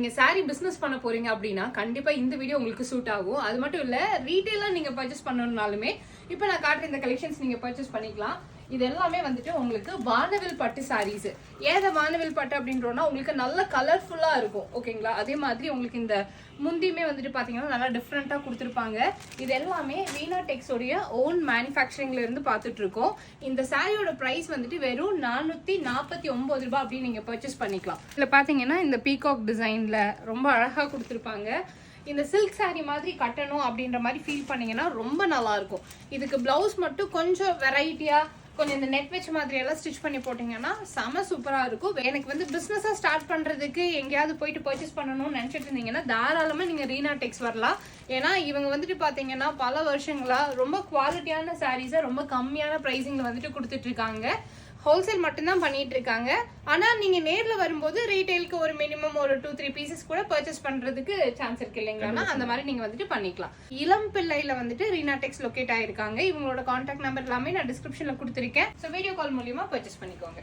நீங்க saree business பண்ண போறீங்க அப்படின்னா கண்டிப்பா இந்த வீடியோ உங்களுக்கு சூட் ஆகும். அது மட்டும் இல்ல ரீட்டைலா நீங்க பர்ச்சேஸ் பண்ணணும்னாலுமே இப்போ நான் காட்டுற இந்த கலெக்ஷன்ஸ் நீங்க பர்ச்சேஸ் பண்ணிக்கலாம். இது எல்லாமே வந்துட்டு உங்களுக்கு வானவில் பட்டு சாரீஸ். ஏத வானவில் பட்டு அப்படின்றோம்னா உங்களுக்கு நல்ல கலர்ஃபுல்லா இருக்கும். ஓகேங்களா? அதே மாதிரி உங்களுக்கு இந்த முந்தியுமே வந்துட்டு பாத்தீங்கன்னா நல்லா டிஃப்ரெண்டா கொடுத்துருப்பாங்க. இது எல்லாமே வீணா டெக்ஸ் உடைய ஓன் மேனுஃபேக்சரிங்ல இருந்து பார்த்துட்டு இருக்கோம். இந்த சாரியோட பிரைஸ் வந்துட்டு வெறும் 449 ரூபாய் அப்படின்னு நீங்க பர்ச்சேஸ் பண்ணிக்கலாம். இதுல பாத்தீங்கன்னா இந்த பீகாக் டிசைன்ல ரொம்ப அழகா கொடுத்துருப்பாங்க. இந்த சில்க் சாரி மாதிரி கட்டணும் அப்படின்ற மாதிரி ஃபீல் பண்ணீங்கன்னா ரொம்ப நல்லா இருக்கும். இதுக்கு பிளவுஸ் மட்டும் கொஞ்சம் வெரைட்டியா கொஞ்சம் இந்த நெட் வெச் மாதிரி எல்லாம் ஸ்டிச் பண்ணி போட்டீங்கன்னா செம சூப்பரா இருக்கும். எனக்கு வந்து பிசினஸா ஸ்டார்ட் பண்றதுக்கு எங்கேயாவது போயிட்டு பர்ச்சேஸ் பண்ணணும்னு நினைச்சிட்டு இருந்தீங்கன்னா தாராளமா நீங்க ரீனா டெக்ஸ் வரலாம். ஏன்னா இவங்க வந்துட்டு பாத்தீங்கன்னா பல வருஷங்களா ரொம்ப குவாலிட்டியான சாரீஸை ரொம்ப கம்மியான பிரைசிங்ல வந்துட்டு கொடுத்துட்டு இருக்காங்க. ஹோல்சேல் மட்டும்தான் பண்ணிட்டு இருக்காங்க. ஆனா நீங்க நேர்ல வரும்போது ரீட்டைலுக்கு ஒரு மினிமம் ஒரு 2-3 பீசஸ் கூட பர்ச்சேஸ் பண்றதுக்கு சான்ஸ் இருக்கு இல்லைங்களா? அந்த மாதிரி நீங்க வந்துட்டு பண்ணிக்கலாம். இளம் பிள்ளையில வந்துட்டு ரீனா டெக்ஸ் லொகேட் ஆயிருக்காங்க. இவங்களோட கான்டாக்ட் நம்பர் எல்லாமே நான் டிஸ்கிரிப்ஷன்ல கொடுத்துருக்கேன். ஸோ வீடியோ கால் மூலியமா பர்ச்சேஸ் பண்ணிக்கோங்க.